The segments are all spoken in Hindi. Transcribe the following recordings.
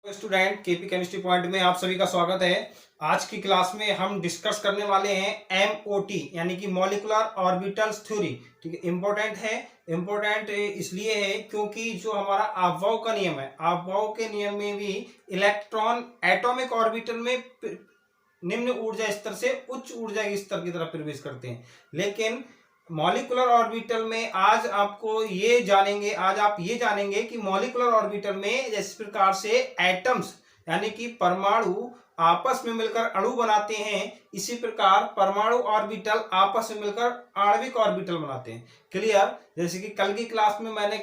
स्टूडेंट केपी केमिस्ट्री पॉइंट में आप सभी का स्वागत है। आज की क्लास में हम डिस्कस करने वाले हैं एमओटी यानी कि मॉलिक्यूलर ऑर्बिटल्स थ्योरी। ठीक है, इंपॉर्टेंट है। इंपॉर्टेंट इसलिए है क्योंकि जो हमारा आपवाओ का नियम है, आपवाओ के नियम में भी इलेक्ट्रॉन एटॉमिक ऑर्बिटल में निम्न ऊर्जा स्तर से उच्च ऊर्जा स्तर की तरफ प्रवेश करते हैं, लेकिन मॉलिक्यूलर ऑर्बिटल में आज आप ये जानेंगे कि मॉलिक्यूलर ऑर्बिटल में जिस प्रकार से एटम्स यानी कि परमाणु आपस में मिलकर अणु बनाते हैं, इसी प्रकार परमाणु ऑर्बिटल आपस में मिलकर आणविक ऑर्बिटल बनाते हैं। क्लियर? जैसे कि कल की क्लास में मैंने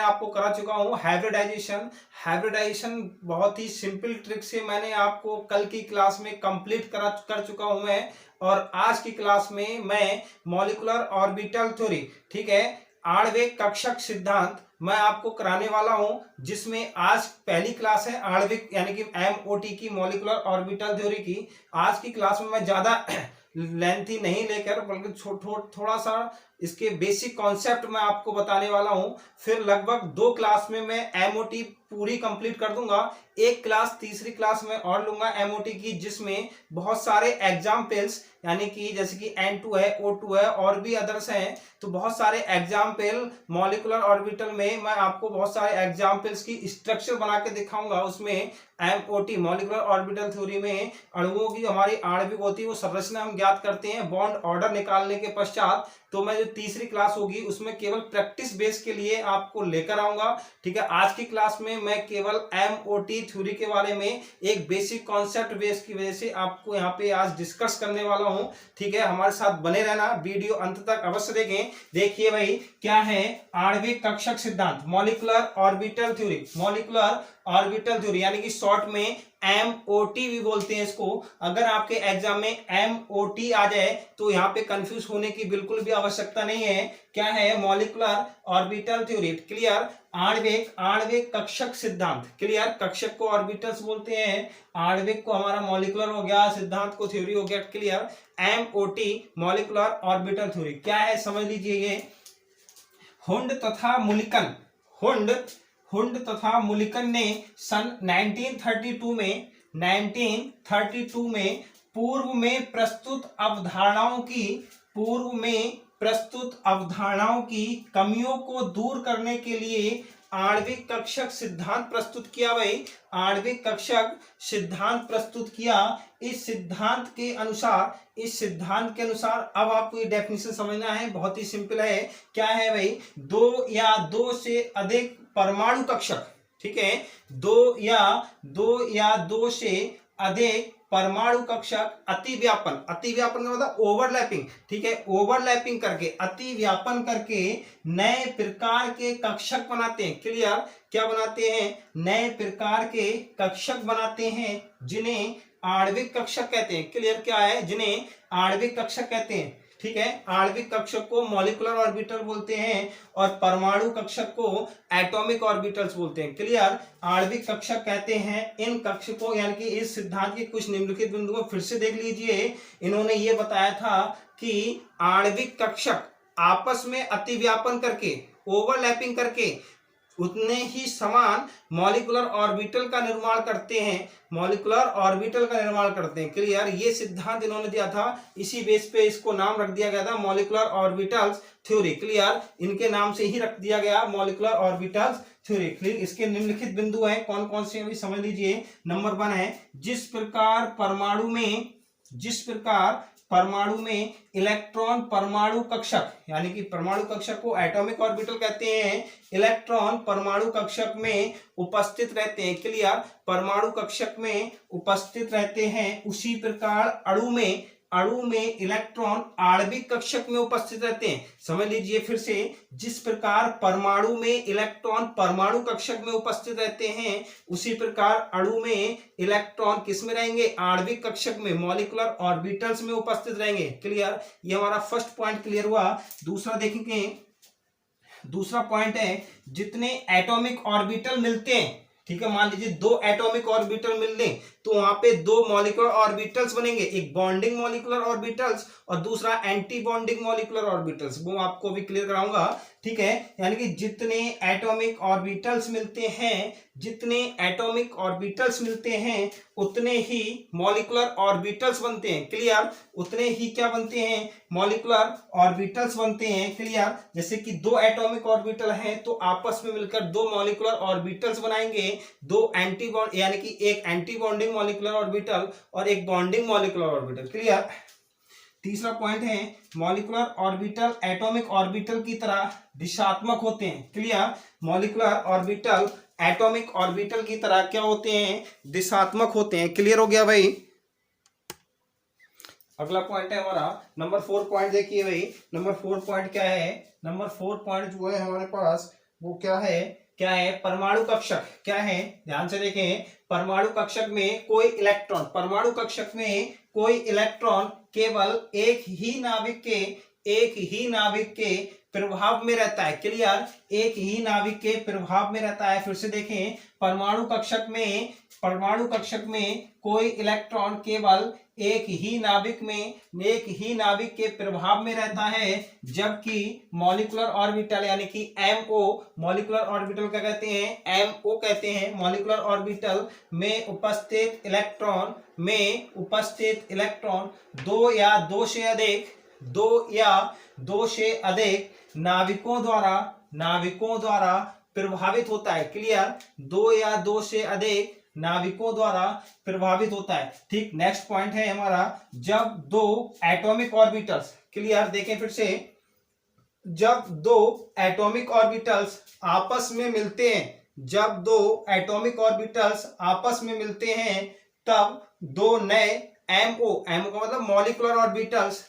आपको करा चुका हूं हाइब्रिडाइजेशन बहुत ही सिंपल ट्रिक से मैंने आपको कल की क्लास में कंप्लीट कर चुका हूं मैं। और आज की क्लास में मैं मॉलिक्यूलर ऑर्बिटल थ्योरी, ठीक है, आणविक कक्षक सिद्धांत मैं आपको कराने वाला हूं, जिसमें आज पहली क्लास है आणविक यानी कि एमओटी की, मॉलिक्यूलर ऑर्बिटल थ्योरी की। आज की क्लास में मैं ज्यादा लेंथी नहीं लेकर बल्कि थोड़ा सा इसके बेसिक कॉन्सेप्ट मैं आपको बताने वाला हूं। फिर लगभग 2 क्लास में मैं एमओटी पूरी कंप्लीट कर दूंगा। एक क्लास, तीसरी क्लास में और लूंगा एमओटी की, जिसमें बहुत सारे एग्जाम्पल्स यानी कि जैसे कि N2 है, O2 है और भी अदर्स हैं, तो बहुत सारे एग्जाम्पल मॉलिक्यूलर ऑर्बिटल में मैं आपको बहुत सारे एग्जाम्पल्स की स्ट्रक्चर बना के दिखाऊंगा। उसमें एमओटी मॉलिक्यूलर ऑर्बिटल थ्योरी में अणुओं की हमारी आणविक होती है वो संरचना हम ज्ञात करते हैं बॉन्ड ऑर्डर निकालने के पश्चात। तो मैं जो तीसरी क्लास होगी उसमें केवल प्रैक्टिस बेस के लिए आपको लेकर आऊंगा। ठीक है, आज की क्लास में मैं केवल एमओटी थ्योरी के बारे में एक बेसिक कॉन्सेप्ट बेस की वजह से आपको यहाँ पे आज डिस्कस करने वाला हूँ। ठीक है, हमारे साथ बने रहना, वीडियो अंत तक अवश्य देखें। देखिए भाई, क्या है आणविक कक्षक सिद्धांत, molecular orbital theory. Molecular orbital theory यानी कि शॉर्ट में एमओटी भी बोलते हैं इसको। अगर आपके एग्जाम में एमओटी आ जाए तो यहाँ पे कंफ्यूज होने की बिल्कुल भी आवश्यकता नहीं है। क्या है? Molecular orbital theory. क्लियर? आणविक कक्षक सिद्धांत। क्लियर? कक्षक को ऑर्बिटल्स बोलते हैं, आणविक को हमारा मॉलिक्यूलर हो गया, सिद्धांत को थ्योरी हो गया। Clear? MOT molecular orbital theory क्या है समझ लीजिए। ये हुंड तथा मुलिकन ने सन 1932 में पूर्व में प्रस्तुत अवधारणाओं की कमियों को दूर करने के लिए आणविक कक्षक सिद्धांत प्रस्तुत किया। भाई, आणविक कक्षक सिद्धांत प्रस्तुत किया। इस सिद्धांत के अनुसार अब आपको ये डेफिनेशन समझना है, बहुत ही सिंपल है। क्या है भाई? 2 से अधिक परमाणु कक्षक, ठीक है, 2 से अधिक परमाणु कक्षक अतिव्यापन का मतलब ओवरलैपिंग, ठीक है, ओवरलैपिंग करके, अतिव्यापन करके नए प्रकार के कक्षक बनाते हैं। क्लियर? क्या बनाते हैं? नए प्रकार के कक्षक बनाते हैं जिन्हें आणविक कक्षक कहते हैं। क्लियर? क्या है? जिन्हें आणविक कक्षक कहते हैं। ठीक है, आणविक कक्षक को मॉलिक्यूलर ऑर्बिटल बोलते हैं और परमाणु कक्षक को एटॉमिक ऑर्बिटल्स बोलते हैं। क्लियर? आणविक कक्षक कहते हैं इन कक्षकों, यानी कि इस सिद्धांत के कुछ निम्नलिखित बिंदुओं फिर से देख लीजिए। इन्होंने ये बताया था कि आणविक कक्षक आपस में अतिव्यापन करके, ओवरलैपिंग करके उतने ही समान मॉलिक्यूलर ऑर्बिटल का निर्माण करते हैं, क्लियर? ये सिद्धांत इन्होंने दिया था, इसी बेस पे इसको नाम रख दिया गया था मॉलिक्यूलर ऑर्बिटल्स थ्योरी। क्लियर? इनके नाम से ही रख दिया गया मॉलिक्यूलर ऑर्बिटल्स थ्योरी। क्लियर? इसके निम्नलिखित बिंदु हैं, कौन कौन से अभी समझ लीजिए। नंबर 1 है, जिस प्रकार परमाणु में इलेक्ट्रॉन परमाणु कक्षक, यानी कि परमाणु कक्षक को एटॉमिक ऑर्बिटल कहते हैं, इलेक्ट्रॉन परमाणु कक्षक में उपस्थित रहते हैं। क्लियर? परमाणु कक्षक में उपस्थित रहते हैं, उसी प्रकार अणु में इलेक्ट्रॉन आणविक कक्षक में उपस्थित रहते हैं। समझ लीजिए फिर से, जिस प्रकार परमाणु में इलेक्ट्रॉन परमाणु कक्षक में उपस्थित रहते हैं, उसी प्रकार अणु में इलेक्ट्रॉन किस में रहेंगे? आणविक कक्षक में, मॉलिक्यूलर ऑर्बिटल्स में उपस्थित रहेंगे। क्लियर? ये हमारा फर्स्ट पॉइंट क्लियर हुआ। दूसरा देखेंगे, दूसरा पॉइंट है, जितने एटॉमिक ऑर्बिटल मिलते हैं, ठीक है, मान लीजिए 2 एटॉमिक ऑर्बिटल मिल लें तो वहां पे 2 मॉलिक्यूलर ऑर्बिटल्स बनेंगे, एक बॉन्डिंग मॉलिक्यूलर ऑर्बिटल्स और दूसरा एंटी बॉन्डिंग मॉलिक्यूलर ऑर्बिटल्स। वो आपको भी क्लियर कराऊंगा। ठीक है, यानी कि जितने एटॉमिक ऑर्बिटल्स मिलते हैं, जितने एटॉमिक ऑर्बिटल्स मिलते हैं उतने ही मॉलिक्यूलर ऑर्बिटल्स बनते हैं। क्लियर, उतने ही क्या बनते हैं, मॉलिक्यूलर ऑर्बिटल्स बनते हैं। क्लियर, जैसे कि दो एटॉमिक ऑर्बिटल हैं तो आपस में मिलकर दो मॉलिक्यूलर ऑर्बिटल्स बनाएंगे, दो एंटी बॉन्ड, यानी कि एक एंटी बॉन्डिंग मॉलिक्यूलर ऑर्बिटल और एक बॉन्डिंग मॉलिक्यूलर ऑर्बिटल। क्लियर, तीसरा पॉइंट है मॉलिक्यूलर ऑर्बिटल एटॉमिक ऑर्बिटल की तरह दिशात्मक होते हैं। Clear, molecular orbital atomic orbital की तरह क्या होते हैं, दिशात्मक होते हैं। क्लियर हो गया भाई। अगला पॉइंट है हमारा नंबर 4 पॉइंट। देखिए भाई नंबर 4 पॉइंट क्या है, नंबर 4 पॉइंट जो है हमारे पास वो क्या है, क्या है, परमाणु कक्षक। क्या है, ध्यान से देखें, परमाणु कक्षक में कोई इलेक्ट्रॉन, परमाणु कक्षक में कोई इलेक्ट्रॉन केवल एक ही नाभिक के प्रभाव में रहता है। क्लियर, एक ही नाभिक के प्रभाव में रहता है। फिर से देखें, परमाणु कक्षक में कोई इलेक्ट्रॉन केवल एक ही नाभिक के प्रभाव में रहता है, जबकि मॉलिक्यूलर ऑर्बिटल यानी कि एमओ, मॉलिक्यूलर ऑर्बिटल क्या कहते हैं, एमओ कहते हैं, मॉलिक्यूलर ऑर्बिटल में उपस्थित इलेक्ट्रॉन दो या दो से अधिक नाविकों द्वारा प्रभावित होता है। क्लियर, दो या दो से अधिक नाविकों द्वारा प्रभावित होता है। ठीक, नेक्स्ट पॉइंट है हमारा, जब दो एटॉमिक ऑर्बिटल्स, क्लियर देखें फिर से, जब दो एटॉमिक ऑर्बिटल्स आपस में मिलते हैं, जब दो एटॉमिक ऑर्बिटल्स आपस में मिलते हैं तब दो नए एमओ का मतलब मॉलिक्यूलर ऑर्बिटल्स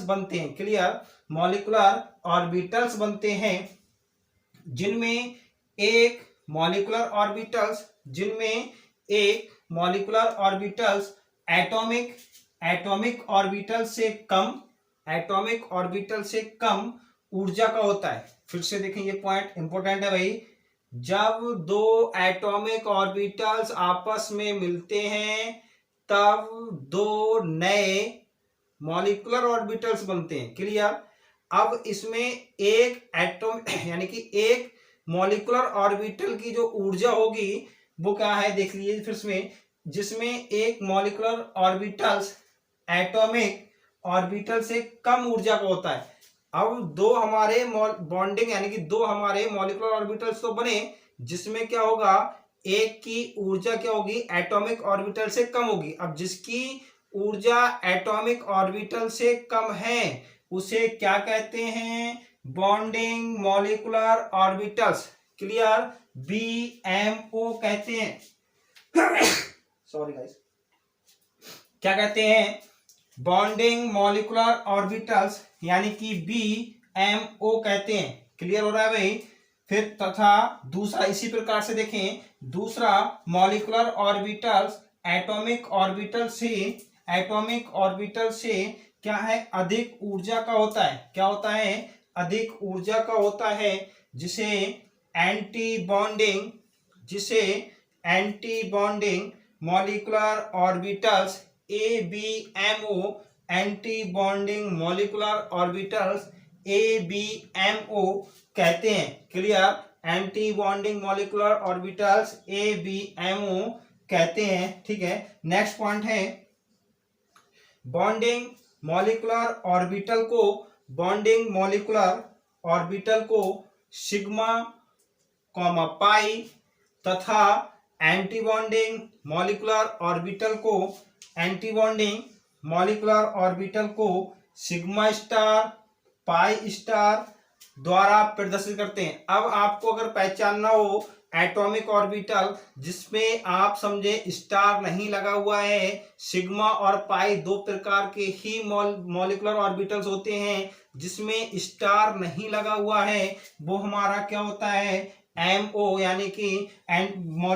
बनते हैं। क्लियर, मॉलिक्यूलर ऑर्बिटल्स बनते हैं जिनमें एक मॉलिक्यूलर ऑर्बिटल्स एटॉमिक ऑर्बिटल से कम ऊर्जा का होता है। फिर से देखें, ये पॉइंट इंपॉर्टेंट है भाई, जब दो एटॉमिक ऑर्बिटल्स आपस में मिलते हैं तब दो नए मॉलिक्यूलर ऑर्बिटल्स बनते हैं। क्लियर, अब इसमें एक एटॉम यानी कि एक मॉलिक्यूलर ऑर्बिटल की जो ऊर्जा होगी वो क्या है, देख लीजिए फिर इसमें, जिसमें एक मॉलिक्यूलर ऑर्बिटल्स एटॉमिक ऑर्बिटल से कम ऊर्जा का होता है। अब दो हमारे बॉन्डिंग यानी कि दो हमारे मॉलिक्यूलर ऑर्बिटल्स तो बने, जिसमें क्या होगा, एक की ऊर्जा क्या होगी, एटॉमिक ऑर्बिटल से कम होगी। अब जिसकी ऊर्जा एटॉमिक ऑर्बिटल से कम है उसे क्या कहते हैं, bonding molecular orbitals. Clear, BMO कहते हैं सॉरी गाइस, क्या कहते हैं, बॉन्डिंग मॉलिक्यूलर ऑर्बिटल्स यानी कि बीएमओ कहते हैं। क्लियर हो रहा है भाई। फिर तथा दूसरा इसी प्रकार से देखें, दूसरा मॉलिक्यूलर ऑर्बिटल्स एटॉमिक ऑर्बिटल से क्या है, अधिक ऊर्जा का होता है। क्या होता है, अधिक ऊर्जा का होता है, जिसे anti bonding molecular orbitals ABMO, anti bonding molecular orbitals ABMO कहते हैं। Clear, anti bonding molecular orbitals ABMO कहते हैं। ठीक है, नेक्स्ट पॉइंट है, बॉन्डिंग मॉलिक्यूलर ऑर्बिटल को सिग्मा पाई तथा एंटी बॉन्डिंग मॉलिक्यूलर ऑर्बिटल को सिग्मा स्टार पाई स्टार द्वारा प्रदर्शित करते हैं। अब आपको अगर पहचानना हो एटॉमिक ऑर्बिटल जिसमें आप समझे स्टार नहीं लगा हुआ है, सिग्मा और पाई दो प्रकार के ही मॉलिक्यूलर ऑर्बिटल्स होते हैं, जिसमें स्टार नहीं लगा हुआ है वो हमारा क्या होता है, एमओ यानी कि बीएमओ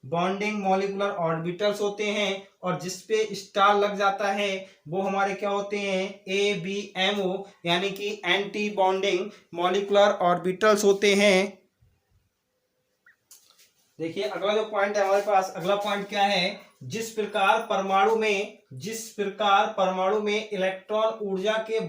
बॉन्डिंग मॉलिक्यूलर ऑर्बिटल्स होते हैं, और जिसपे स्टार लग जाता है वो हमारे क्या होते हैं, एबीएमओ यानी कि एंटी बॉन्डिंग मॉलिक्यूलर ऑर्बिटल्स होते हैं। देखिए अगला जो पॉइंट है हमारे पास, अगला पॉइंट क्या है, जिस प्रकार परमाणु में इलेक्ट्रॉन ऊर्जा के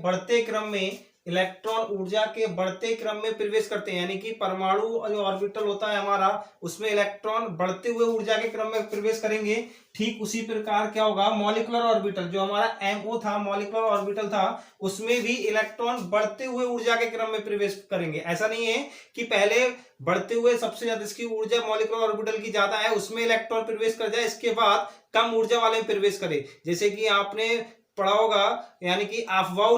बढ़ते क्रम में प्रवेश करते हैं, यानी कि परमाणु जो ऑर्बिटल होता है हमारा, उसमें इलेक्ट्रॉन बढ़ते हुए ऊर्जा के क्रम में प्रवेश करेंगे। ठीक उसी प्रकार क्या होगा, मॉलिक्यूलर ऑर्बिटल जो हमारा एमओ था, मॉलिक्यूलर ऑर्बिटल था, उसमें भी इलेक्ट्रॉन बढ़ते हुए ऊर्जा के क्रम में प्रवेश करेंगे। ऐसा नहीं है कि पहले बढ़ते हुए सबसे ज्यादा इसकी ऊर्जा मॉलिक्यूलर ऑर्बिटल की ज्यादा है, उसमें इलेक्ट्रॉन प्रवेश कर जाए, इसके बाद कम ऊर्जा वाले में प्रवेश करे। जैसे कि आपने पढ़ा होगा, यानी कि अफबाउ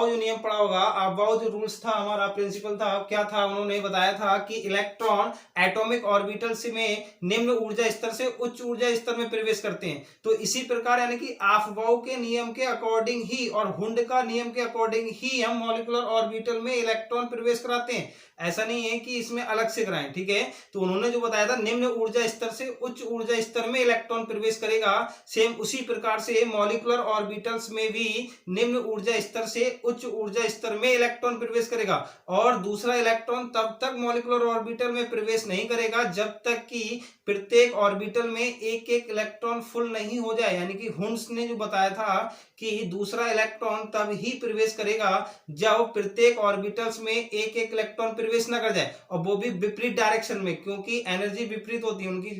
जो नियम पढ़ा होगा, अफबाउ जो रूल्स था हमारा, प्रिंसिपल था, क्या था, उन्होंने बताया था कि इलेक्ट्रॉन एटॉमिक ऑर्बिटल्स में निम्न ऊर्जा स्तर से उच्च ऊर्जा स्तर में प्रवेश करते हैं। तो इसी प्रकार यानी कि अफबाउ के नियम के अकॉर्डिंग ही और हुंड का नियम के अकॉर्डिंग ही हम मॉलिक्यूलर ऑर्बिटल में इलेक्ट्रॉन प्रवेश कराते हैं। ऐसा नहीं है कि इसमें अलग से कराएं, ठीक है। तो उन्होंने जो बताया था निम्न ऊर्जा स्तर से उच्च ऊर्जा स्तर में इलेक्ट्रॉन प्रवेश करेगा, सेम उसी प्रकार से मॉलिक्यूलर ऑर्बिटल्स में भी निम्न ऊर्जा स्तर से उच्च ऊर्जा स्तर में इलेक्ट्रॉन प्रवेश करेगा। और दूसरा इलेक्ट्रॉन तब तक मॉलिक्यूलर ऑर्बिटल में प्रवेश नहीं करेगा जब तक कि प्रत्येक ऑर्बिटल में एक एक इलेक्ट्रॉन फुल नहीं हो जाए। यानी कि हुंड्स ने जो बताया था कि दूसरा इलेक्ट्रॉन तब ही प्रवेश करेगा जब प्रत्येक ऑर्बिटल्स में एक एक इलेक्ट्रॉन प्रवेश न कर जाए, और वो भी विपरीत डायरेक्शन में, क्योंकि एनर्जी विपरीत होती है उनकी,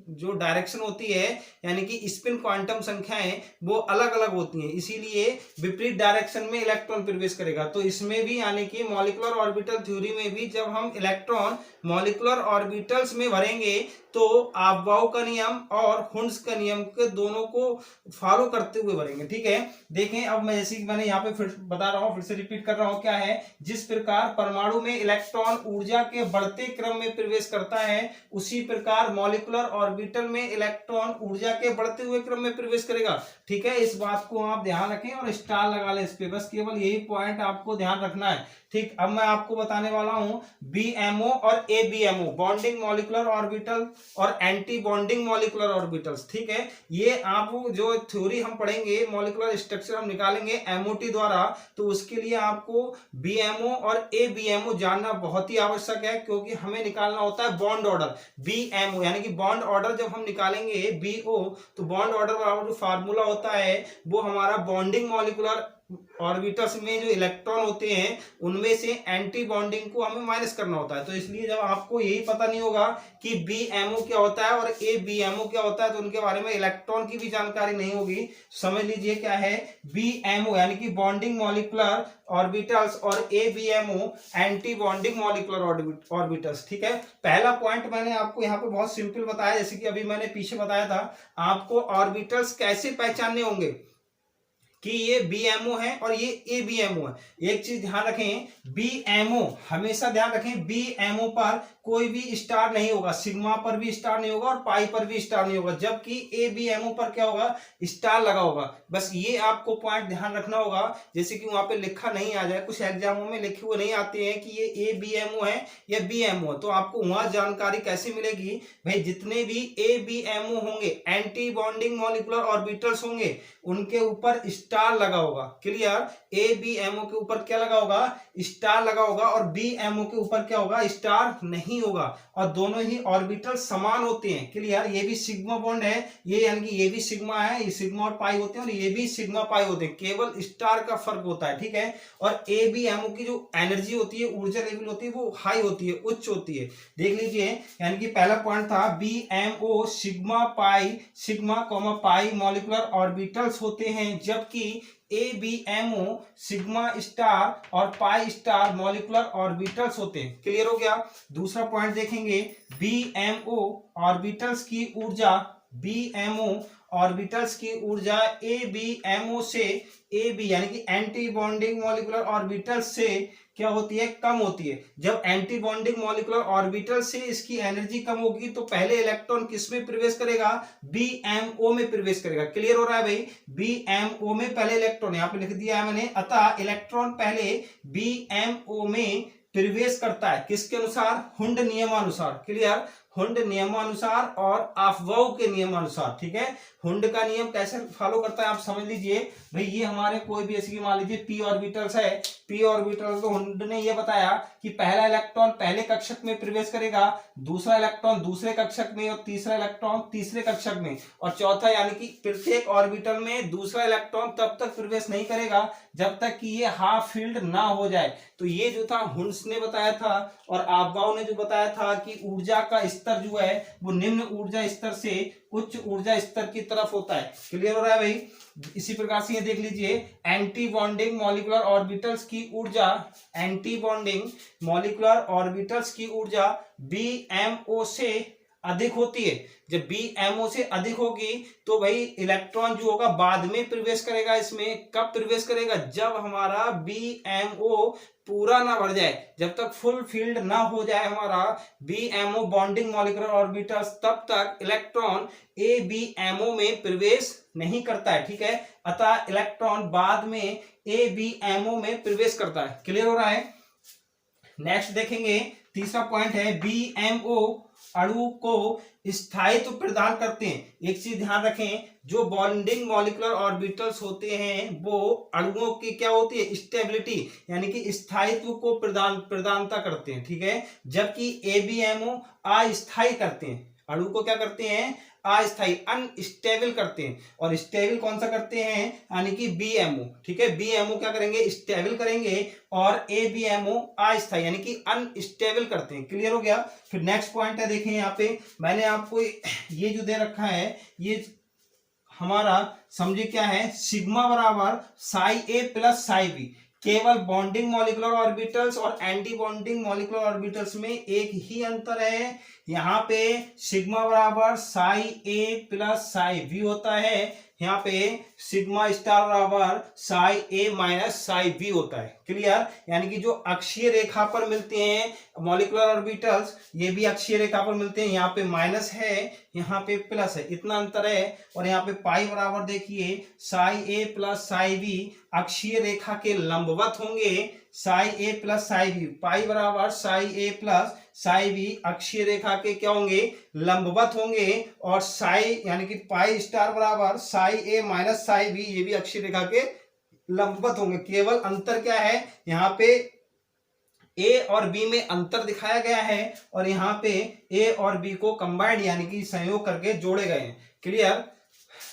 जो डायरेक्शन होती है यानी कि स्पिन क्वांटम संख्याएं वो अलग अलग होती हैं, इसीलिए विपरीत डायरेक्शन में इलेक्ट्रॉन प्रवेश करेगा। तो इसमें भी यानी कि मॉलिक्यूलर ऑर्बिटल थ्योरी में भी जब हम इलेक्ट्रॉन मॉलिक्यूलर ऑर्बिटल्स में भरेंगे तो अफबाउ का नियम और हुंड्स का नियम के दोनों को फॉलो करते हुए भरेंगे, ठीक है। देखें अब मैं जैसे मैंने यहाँ पे फिर बता रहा हूँ, फिर से रिपीट कर रहा हूँ, क्या है, जिस प्रकार परमाणु में इलेक्ट्रॉन ऊर्जा के बढ़ते क्रम में प्रवेश करता है, उसी प्रकार मॉलिक्यूलर ऑर्बिटल में इलेक्ट्रॉन ऊर्जा के बढ़ते हुए क्रम में प्रवेश करेगा, ठीक है। इस बात को आप ध्यान रखें और स्टार लगा लें इस पे, बस केवल यही पॉइंट आपको ध्यान रखना है, ठीक। अब मैं आपको बताने वाला हूं बीएमओ और एबीएमओ, बॉन्डिंग मॉलिक्यूलर ऑर्बिटल और एंटी बॉन्डिंग मॉलिक्यूलर ऑर्बिटल्स, ठीक है। ये आप जो थ्योरी हम पढ़ेंगे, मॉलिक्यूलर स्ट्रक्चर हम निकालेंगे एमओटी द्वारा, तो उसके लिए आपको बीएमओ और एबीएमओ जानना बहुत ही आवश्यक है, क्योंकि हमें निकालना होता है बॉन्ड ऑर्डर। बीएमओ यानी कि बॉन्ड ऑर्डर जब हम निकालेंगे बीओ, तो बॉन्ड ऑर्डर वाला जो फार्मूला होता है वो हमारा बॉन्डिंग मॉलिक्यूलर ऑर्बिटल्स में जो इलेक्ट्रॉन होते हैं उनमें से एंटी बॉन्डिंग को हमें माइनस करना होता है। तो इसलिए जब आपको यही पता नहीं होगा कि बीएमओ क्या होता है और एबीएमओ क्या होता है, तो उनके बारे में इलेक्ट्रॉन की भी जानकारी नहीं होगी, समझ लीजिए क्या है बीएमओ यानी कि बॉन्डिंग मॉलिक्यूलर ऑर्बिटल्स और ABMO anti bonding molecular orbitals, ठीक है। पहला पॉइंट मैंने आपको यहाँ पे बहुत सिंपल बताया, जैसे कि अभी मैंने पीछे बताया था, आपको ऑर्बिटल्स कैसे पहचानने होंगे कि ये बीएमओ है और ये एबीएमओ है। एक चीज ध्यान रखें, बीएमओ हमेशा ध्यान रखें, बीएमओ पर कोई भी स्टार नहीं होगा, सिग्मा पर भी स्टार नहीं होगा और पाई पर भी स्टार नहीं होगा, जबकि एबीएमओ पर क्या होगा, स्टार लगा होगा। बस ये आपको पॉइंट ध्यान रखना होगा, जैसे कि वहां पे लिखा नहीं आ जाए, कुछ एग्जामों में लिखे हुए नहीं आते हैं कि ये एबीएमओ है या बीएमओ है, तो आपको वहां जानकारी कैसे मिलेगी भाई, जितने भी एबीएमओ होंगे एंटी बॉन्डिंग मॉलिक्यूलर ऑर्बिटल्स होंगे उनके ऊपर स्टार लगा होगा, क्लियर। एबीएमओ के ऊपर क्या लगा होगा, स्टार लगा होगा, और बीएमओ के ऊपर क्या होगा, स्टार नहीं होगा, और दोनों ही ऑर्बिटल समान होते हैं, क्लियर। ये भी सिग्मा बॉन्ड है, ये यानी कि ये भी सिग्मा है, ये सिग्मा और पाई होते हैं, और ये भी सिग्मा पाई होते हैं, केवल स्टार का फर्क होता है, ठीक है। और एबीएमओ की जो एनर्जी होती है, ऊर्जा लेवल होती है, वो हाई होती है, उच्च होती है, देख लीजिए। यानी कि पहला पॉइंट था BMO sigma pi, sigma comma pi molecular orbitals होते हैं, जबकि एबीएमओ सिग्मा स्टार और पाई स्टार मॉलिक्यूलर ऑर्बिटल्स होते हैं, क्लियर हो गया। दूसरा पॉइंट देखेंगे, बीएमओ ऑर्बिटल्स की ऊर्जा, बीएमओ ऑर्बिटल्स की ऊर्जा एबीएमओ से, एबी यानी कि एंटी बॉन्डिंग मॉलिक्यूलर ऑर्बिटल्स से क्या होती है, कम होती है। जब एंटी बॉन्डिंग मॉलिक्यूलर ऑर्बिटल से इसकी एनर्जी कम होगी तो पहले इलेक्ट्रॉन किस में प्रवेश करेगा, बीएमओ में प्रवेश करेगा, क्लियर हो रहा है भाई। बीएमओ में पहले इलेक्ट्रॉन, यहाँ पे लिख दिया है मैंने, अतः इलेक्ट्रॉन पहले बीएमओ में प्रवेश करता है, किसके अनुसार, हुंड नियमानुसार, क्लियर। हुंड नियमानुसार और अफबाउ के नियमानुसार। ठीक है, हुंड का नियम कैसे फॉलो करता है आप समझ लीजिए भाई। ये हमारे कोई भी ऐसी मान लीजिए पी ऑर्बिटल्स है, पी ऑर्बिटल तो हुंड ने ये बताया कि पहला इलेक्ट्रॉन पहले कक्षक में प्रवेश करेगा, दूसरा इलेक्ट्रॉन दूसरे कक्षक में और तीसरा इलेक्ट्रॉन तीसरे कक्षक में, और चौथा यानी कि प्रत्येक ऑर्बिटल में दूसरा इलेक्ट्रॉन तब तक प्रवेश नहीं करेगा जब तक कि ये हाफ फील्ड ना हो जाए। तो ये जो था हुंड्स ने बताया था, और अफबाउ ने जो बताया था कि ऊर्जा का स्तर जो है वो निम्न ऊर्जा स्तर से उच्च ऊर्जा स्तर की तरफ होता है। क्लियर हो रहा है भाई। इसी प्रकार से ये देख लीजिए, एंटी बॉन्डिंग मॉलिक्यूलर ऑर्बिटल्स की ऊर्जा, एंटी बॉन्डिंग मॉलिक्यूलर ऑर्बिटल्स की ऊर्जा BMO से अधिक होती है। जब BMO से अधिक होगी तो भाई इलेक्ट्रॉन जो होगा बाद में प्रवेश करेगा। इसमें कब प्रवेश करेगा? जब हमारा BMO पूरा ना भर जाए, जब तक फुल फील्ड ना हो जाए हमारा BMO बॉन्डिंग मॉलिक्यूलर ऑर्बिटल्स, तब तक इलेक्ट्रॉन ABMO में प्रवेश नहीं करता है। ठीक है, अतः इलेक्ट्रॉन बाद में ABMO में प्रवेश करता है। क्लियर हो रहा है। नेक्स्ट देखेंगे, तीसरा पॉइंट है BMO अणु को स्थायित्व प्रदान करते हैं। एक चीज ध्यान रखें, जो बॉन्डिंग मॉलिक्यूलर ऑर्बिटल्स होते हैं वो अणुओं की क्या होती है? स्टेबिलिटी, यानी कि स्थायित्व को प्रदानता करते हैं। ठीक है, जबकि ABMO अस्थायी करते हैं। अणु को क्या करते हैं? अस्थायी, अनस्टेबल करते हैं। और स्टेबल कौन सा करते हैं? यानी कि BMO। ठीक है, BMO क्या करेंगे? स्टेबल करेंगे, और ABMO अस्थायी यानी कि अनस्टेबल करते हैं। क्लियर हो गया। फिर नेक्स्ट पॉइंट है, देखें यहाँ पे मैंने आपको ये जो दे रखा है, ये हमारा समझिए क्या है, सिग्मा बराबर साई ए प्लस साई बी। केवल बॉन्डिंग मॉलिक्यूलर ऑर्बिटल्स और एंटी बॉन्डिंग मॉलिक्यूलर ऑर्बिटल्स में एक ही अंतर है। यहाँ पे सिग्मा बराबर साई ए प्लस साई बी होता है, यहाँ पे सिग्मा स्टार बराबर साई ए माइनस साई बी होता है। क्लियर, यानी कि जो अक्षीय रेखा पर मिलते हैं मॉलिक्यूलर ऑर्बिटल्स, ये भी अक्षीय रेखा पर मिलते हैं। यहाँ पे माइनस है, यहाँ पे प्लस है, इतना अंतर है। और यहाँ पे पाई बराबर देखिए साई ए प्लस साई बी अक्षीय रेखा के लंबवत होंगे। साई ए प्लस साई बी, पाई बराबर साई ए प्लस साई बी अक्षीय रेखा के क्या होंगे? लंबवत होंगे। और साई यानी कि पाई स्टार बराबर साई ए माइनस साई बी, ये भी अक्षीय रेखा के लंबवत होंगे। केवल अंतर क्या है? यहाँ पे ए और बी में अंतर दिखाया गया है, और यहाँ पे ए और बी को कंबाइंड यानी कि संयोग करके जोड़े गए हैं। क्लियर।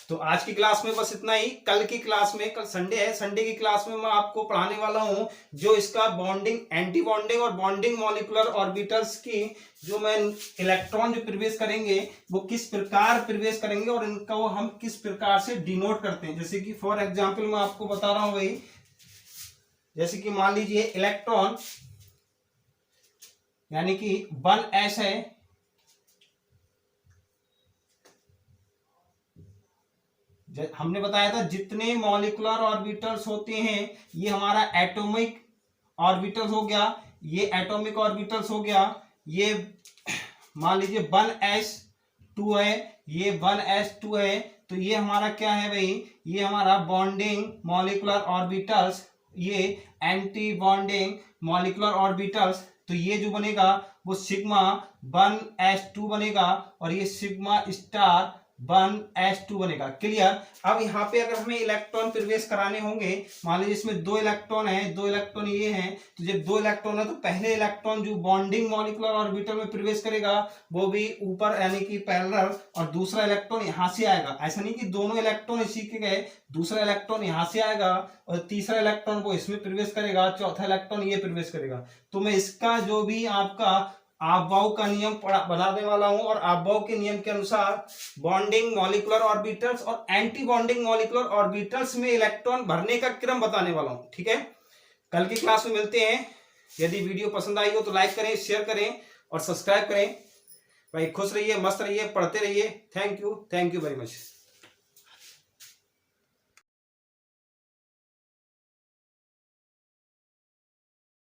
तो आज की क्लास में बस इतना ही। कल की क्लास में, कल संडे है, संडे की क्लास में मैं आपको पढ़ाने वाला हूं जो इसका बॉन्डिंग, एंटी बॉन्डिंग और बॉन्डिंग मॉलिक्यूलर ऑर्बिटल्स की जो मैं इलेक्ट्रॉन जो प्रवेश करेंगे वो किस प्रकार प्रवेश करेंगे और इनका वो हम किस प्रकार से डिनोट करते हैं। जैसे कि फॉर एग्जाम्पल मैं आपको बता रहा हूं भाई, जैसे कि मान लीजिए इलेक्ट्रॉन यानी कि 1s है, हमने बताया था जितने मॉलिक्यूलर ऑर्बिटल्स होते हैं ये हमारा एटॉमिक ऑर्बिटल्स हो गया, ये एटॉमिक ऑर्बिटल्स हो गया। ये मान लीजिए 1s2 है, ये 1s2 है, तो ये हमारा क्या है भाई? ये हमारा बॉन्डिंग मॉलिक्यूलर ऑर्बिटल्स, ये एंटी बॉन्डिंग मॉलिक्यूलर ऑर्बिटल्स। तो ये जो बनेगा वो सिग्मा 1s2 बनेगा, और ये सिग्मा स्टार 1s2 बनेगा। क्लियर। अब यहाँ पे अगर हमें इलेक्ट्रॉन प्रवेश कराने होंगे, मान लीजिए इसमें 2 इलेक्ट्रॉन है, 2 इलेक्ट्रॉन ये हैं, तो जब 2 इलेक्ट्रॉन है तो पहले इलेक्ट्रॉन जो बॉन्डिंग मॉलिक्यूलर ऑर्बिटल में प्रवेश करेगा वो भी ऊपर यानी कि पैरेलल, और दूसरा इलेक्ट्रॉन यहाँ से आएगा। ऐसा नहीं कि दोनों इलेक्ट्रॉन इसी के गए, दूसरा इलेक्ट्रॉन यहाँ से आएगा और तीसरा इलेक्ट्रॉन वो इसमें प्रवेश करेगा, चौथा इलेक्ट्रॉन ये प्रवेश करेगा। तो मैं इसका जो भी आपका अफबाउ का नियम बनाने वाला हूं, और अफबाउ के नियम के अनुसार बॉन्डिंग मॉलिक्यूलर ऑर्बिटल्स और एंटी बॉन्डिंग मॉलिक्यूलर ऑर्बिटल्स में इलेक्ट्रॉन भरने का क्रम बताने वाला हूं। ठीक है, कल की क्लास में मिलते हैं। यदि वीडियो पसंद आई हो तो लाइक करें, शेयर करें और सब्सक्राइब करें। भाई खुश रहिए, मस्त रहिए, पढ़ते रहिए। Thank you very much.